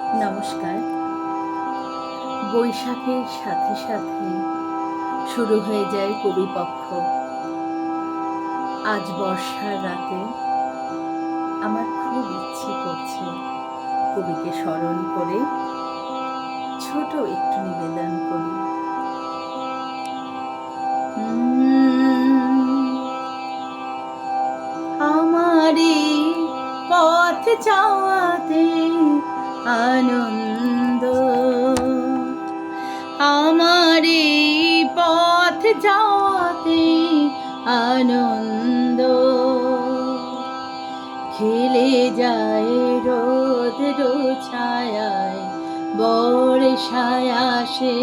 নমস্কার। বৈশাখের সাথে সাথে শুরু হয়ে যায় কবিপক্ষ। আজ বর্ষার রাতে আমার খুব ইচ্ছে করছে কবিকে স্মরণ করে ছোট একটু নিবেদন করি। আমারই পথ চাওয়াতে আনন্দ, আমারই পথ যাওয়াতে আনন্দ, খেলে যায় রোদ ছায়ায়, বর্ষায় আসে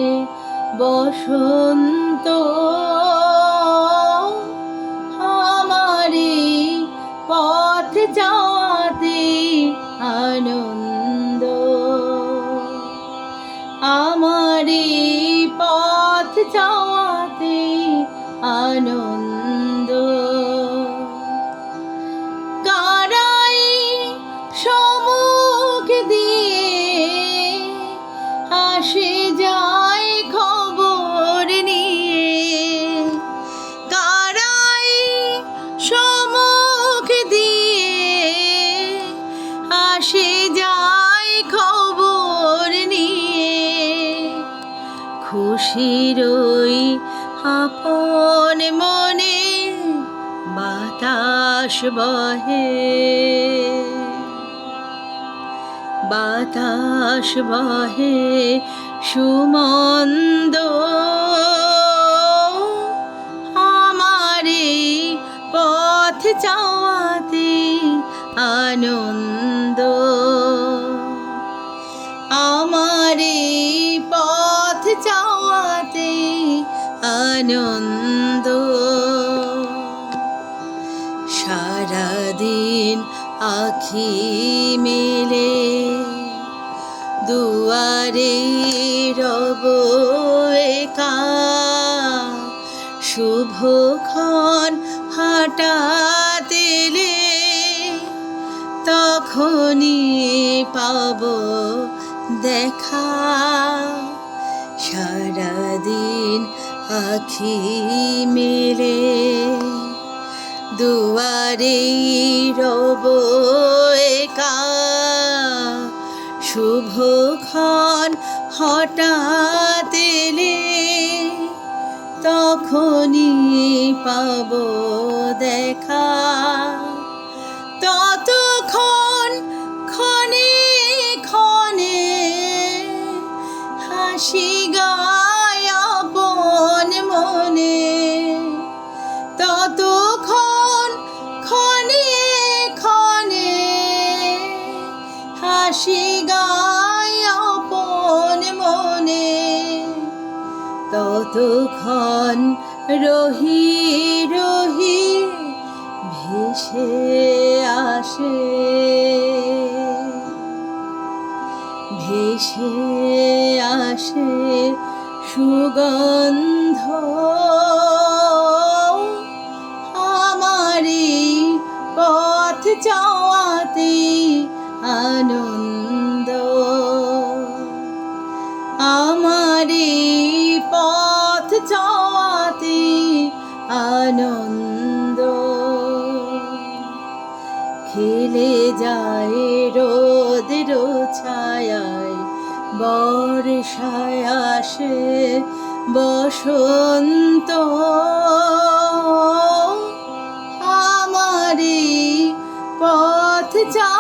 বসন্ত। আমারই পথ যাওয়াতে আনন্দ, আমারই পথ যাওয়াতে আনন্দ। কারাই সম্মুখ দিয়ে আসে যায় খবর নিয়ে, কারাই সম্মুখ দিয়ে আসে যায় খবর নিয়ে। খুশির ওই আপন মনে বাতাস বহে, বাতাস বহে সুমন্দ। আমারে পথ চাওয়াতে আনন্দ, আমারে পথ চাওয়াতে আনন্দ। সারাদিন আখি মেলে দুয়ারে রব একা, শুভক্ষণ হঠাৎ এলে তখনই পাব দেখা। সারাদিন আখি মেলে দুয়ারে রব একা, শুভক্ষণ হঠাৎ এলে তখনই পাব দেখা। ততক্ষণ ক্ষণে ক্ষণে হাসি গায় আপন মনে, ততক্ষণ ক্ষণে ক্ষণে হাসি গায় আপন মনে। ততক্ষণ রহি রহি ভেসে আসে, ভেসে আসে সুগন্ধ। আমারই পথ চাওয়াতে আনন্দ, আমারই পথ চাওয়াতে আনন্দ। খেলে যায় রোদ ছায়ায়, বর্ষায় আসে বসন্ত। আমারই পথ চা